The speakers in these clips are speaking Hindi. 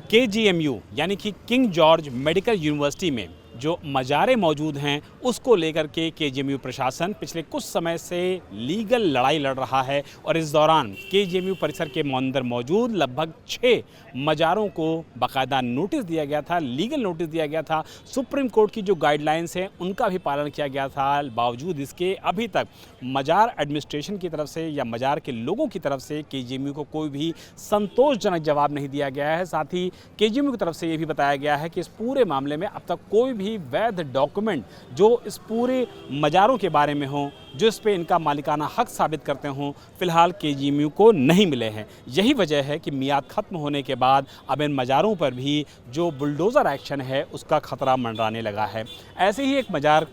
KGMU यानी कि किंग जॉर्ज मेडिकल यूनिवर्सिटी में जो मज़ारें मौजूद हैं उसको लेकर के KGMU प्रशासन पिछले कुछ समय से लीगल लड़ाई लड़ रहा है और इस दौरान KGMU परिसर के अंदर मौजूद लगभग 6 मज़ारों को बाकायदा नोटिस दिया गया था, लीगल नोटिस दिया गया था। सुप्रीम कोर्ट की जो गाइडलाइंस हैं उनका भी पालन किया गया था। बावजूद इसके अभी तक मज़ार एडमिनिस्ट्रेशन की तरफ से या मज़ार के लोगों की तरफ से KGMU को कोई भी संतोषजनक जवाब नहीं दिया गया है। साथ ही KGMU की तरफ से ये भी बताया गया है कि इस पूरे मामले में अब तक कोई भी वैध डॉक्यूमेंट जो इस पूरे मज़ारों के बारे में हो, जो इस पे इनका मालिकाना हक साबित करते हों, फिलहाल KGMU को नहीं मिले हैं। यही वजह है कि मियाद खत्म होने के बाद अब इन मज़ारों पर भी जो बुलडोज़र एक्शन है उसका खतरा मंडराने लगा है। ऐसे ही एक मज़ार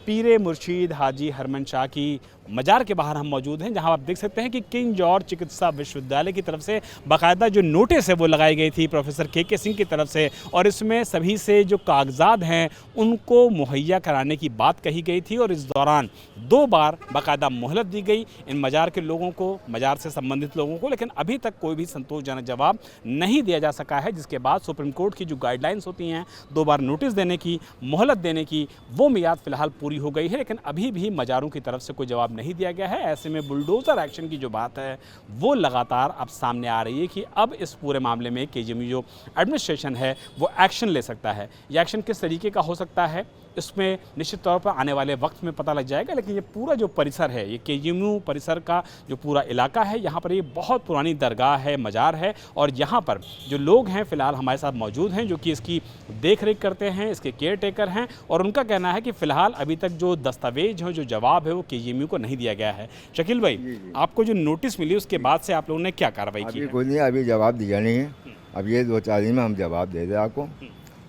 पीरे मुर्शीद हाजी हरमन शाह की मज़ार के बाहर हम मौजूद हैं, जहां आप देख सकते हैं कि किंग जॉर्ज चिकित्सा विश्वविद्यालय की तरफ से बाकायदा जो नोटिस है वो लगाई गई थी प्रोफेसर KK सिंह की तरफ से, और इसमें सभी से जो कागजात हैं उनको मुहैया कराने की बात कही गई थी। और इस दौरान 2 बार बाकायदा मोहलत दी गई इन मज़ार के लोगों को, मज़ार से संबंधित लोगों को, लेकिन अभी तक कोई भी संतोषजनक जवाब नहीं दिया जा सका है। जिसके बाद सुप्रीम कोर्ट की जो गाइडलाइंस होती हैं 2 बार नोटिस देने की, मोहलत देने की, वो मियाद फ़िलहाल पूरी हो गई है, लेकिन अभी भी मज़ारों की तरफ से कोई जवाब नहीं दिया गया है। ऐसे में बुलडोज़र एक्शन की जो बात है वो लगातार अब सामने आ रही है कि अब इस पूरे मामले में KGMU जो एडमिनिस्ट्रेशन है वो एक्शन ले सकता है। ये एक्शन किस तरीके का हो सकता है इसमें निश्चित तौर पर आने वाले वक्त में पता लग जाएगा, लेकिन ये पूरा जो परिसर है, ये KGMU परिसर का जो पूरा इलाका है, यहाँ पर ये बहुत पुरानी दरगाह है, मज़ार है, और यहाँ पर जो लोग हैं फ़िलहाल हमारे साथ मौजूद हैं जो कि इसकी देख रेख करते हैं, इसके केयर टेकर हैं, और उनका कहना है कि फ़िलहाल अभी तक जो दस्तावेज है, जो जवाब है वो KGMU को नहीं दिया गया है। शकील भाई, आपको जो नोटिस मिली उसके बाद से आप लोगों ने क्या कार्रवाई की? कोई नहीं, अभी जवाब दिया नहीं है। अब ये 2-4 दिन में हम जवाब दे दें आपको।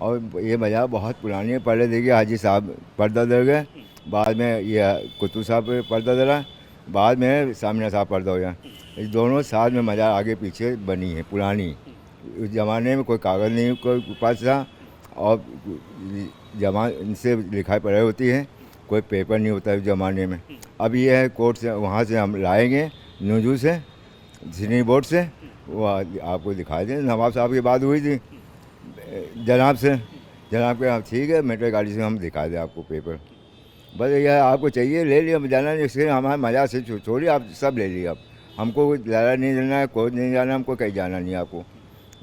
और ये मज़ार बहुत पुरानी है। पहले देखिए हाजी साहब पर्दा दे गए, बाद में ये कुतुब साहब पर्दा दरा, बाद में सामने साहब पर्दा हो गया। इस दोनों साथ में मज़ार आगे पीछे बनी है, पुरानी। उस ज़माने में कोई कागज़ नहीं कोई पास था, और इनसे लिखाई पढ़ाई होती है, कोई पेपर नहीं होता है उस ज़माने में। अब ये है कोर्ट से, वहाँ से हम लाएंगे न्यूजू से, सिनी बोर्ड से, वो आपको दिखा दें। नवाब साहब की बात हुई थी जनाब से, जनाब के ठीक है, मेट्रो गाड़ी से हम दिखा दें आपको पेपर। बस यह आपको चाहिए ले लिया, जाना नहीं, इसके हमारे मज़ार से छोड़िए, आप सब ले लीजिए। आप हमको लड़ा नहीं देना है, कोई नहीं जाना, हमको कहीं जाना नहीं आपको,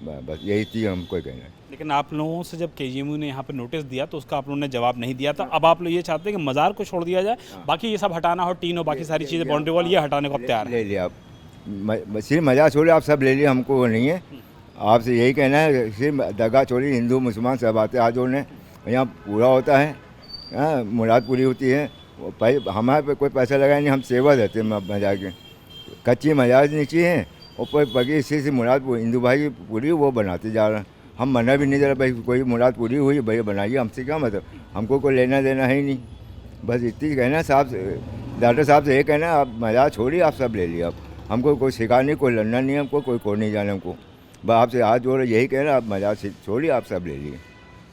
बस यही चीज़ हमको कहना है। लेकिन आप लोगों से जब KGMU ने यहाँ पर नोटिस दिया तो उसका आप लोगों ने जवाब नहीं दिया था। अब आप लोग ये चाहते हैं कि मज़ार को छोड़ दिया जाए, बाकी ये सब हटाना हो, टीन हो, बाकी सारी चीज़ें, बाउंड्री वॉल, ये हटाने को आप तैयार हैं? ले लिया आप, सिर्फ मज़ार छोड़िए, आप सब ले लिए, हमको वो नहीं है। आपसे यही कहना है, सिर्फ दरगाह छोड़ी, हिंदू मुसलमान सब आते हाथ जोड़ने, यहाँ पूरा होता है, मुराद पूरी होती है। हमारे पे कोई पैसा लगाए नहीं, हम सेवा देते हैं मज़ार के। कच्ची मज़ार नीचे है, ऊपर बगी इसी से मुराद हिंदू भाई की पूरी वो बनाते जा रहे हैं। हम मना भी नहीं दे रहे, भाई कोई मुराद पूरी हुई भाई बनाइए, हमसे क्या मतलब, हमको कोई लेना देना है ही नहीं। बस इतनी कहना साहब से, डॉक्टर साहब से ये कहना है, आप मज़ार छोड़िए, आप सब ले लिए। आप हमको कोई शिकार नहीं, कोई लड़ना नहीं, हमको कोई नहीं जाना, हमको बस आपसे हाथ जोड़ यही कहना, आप मज़ार से छोड़िए, आप सब ले लिए।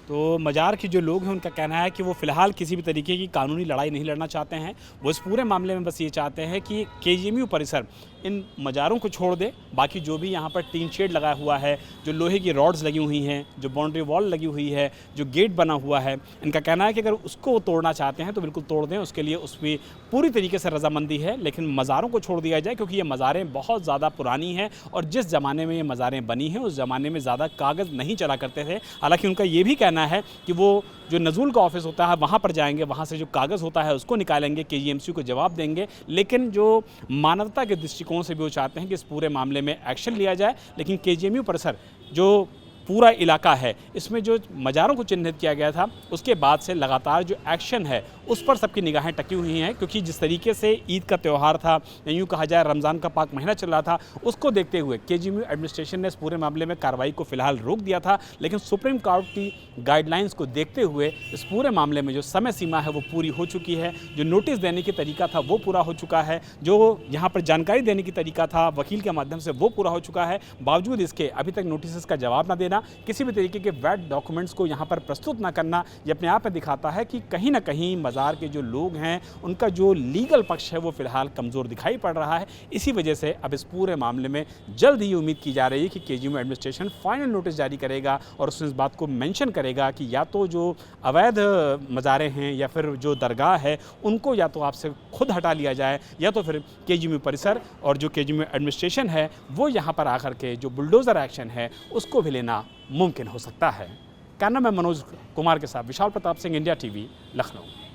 तो मज़ार के जो लोग हैं उनका कहना है कि वो फ़िलहाल किसी भी तरीके की कानूनी लड़ाई नहीं लड़ना चाहते हैं। वो इस पूरे मामले में बस ये चाहते हैं कि KGMU परिसर इन मज़ारों को छोड़ दे, बाकी जो भी यहाँ पर टीन शेड लगा हुआ है, जो लोहे की रॉड्स लगी हुई हैं, जो बाउंड्री वॉल लगी हुई है, जो गेट बना हुआ है, इनका कहना है कि अगर उसको वो तोड़ना चाहते हैं तो बिल्कुल तोड़ दें, उसके लिए उसमें पूरी तरीके से रजामंदी है, लेकिन मज़ारों को छोड़ दिया जाए, क्योंकि ये मज़ारें बहुत ज़्यादा पुरानी हैं और जिस ज़माने में ये मज़ारें बनी हैं उस ज़माने में ज़्यादा कागज़ नहीं चला करते थे। हालाँकि उनका ये भी कहना है कि वो जो नज़ूल का ऑफिस होता है वहाँ पर जाएंगे, वहाँ से जो कागज़ होता है उसको निकालेंगे, KGMU को जवाब देंगे, लेकिन जो मानवता के दृष्टिकोण से भी वो चाहते हैं कि इस पूरे मामले में एक्शन लिया जाए। लेकिन KGMU परिसर जो पूरा इलाका है, इसमें जो मज़ारों को चिन्हित किया गया था उसके बाद से लगातार जो एक्शन है उस पर सबकी निगाहें टकी हुई हैं, क्योंकि जिस तरीके से ईद का त्यौहार था, या यूँ कहा जाए रमज़ान का पाक महीना चल रहा था, उसको देखते हुए KGMU एडमिनिस्ट्रेशन ने इस पूरे मामले में कार्रवाई को फ़िलहाल रोक दिया था। लेकिन सुप्रीम कोर्ट की गाइडलाइंस को देखते हुए इस पूरे मामले में जो समय सीमा है वो पूरी हो चुकी है, जो नोटिस देने की तरीका था वो पूरा हो चुका है, जो यहाँ पर जानकारी देने की तरीका था वकील के माध्यम से वो पूरा हो चुका है। बावजूद इसके अभी तक नोटिस का जवाब न देना, किसी भी तरीके के वैध डॉक्यूमेंट्स को यहाँ पर प्रस्तुत न करना, ये अपने आप में दिखाता है कि कहीं ना कहीं बाज़ार के जो लोग हैं उनका जो लीगल पक्ष है वो फ़िलहाल कमज़ोर दिखाई पड़ रहा है। इसी वजह से अब इस पूरे मामले में जल्द ही उम्मीद की जा रही है कि केजीएमयू एडमिनिस्ट्रेशन फाइनल नोटिस जारी करेगा और उसमें इस बात को मेंशन करेगा कि या तो जो अवैध मज़ारे हैं या फिर जो दरगाह है उनको या तो आपसे खुद हटा लिया जाए या तो फिर केजीएमयू परिसर और जो केजीएमयू एडमिनिस्ट्रेशन है वो यहाँ पर आकर के जो बुलडोज़र एक्शन है उसको भी लेना मुमकिन हो सकता है। कैमरा मैन मनोज कुमार के साथ विशाल प्रताप सिंह, इंडिया टीवी, लखनऊ।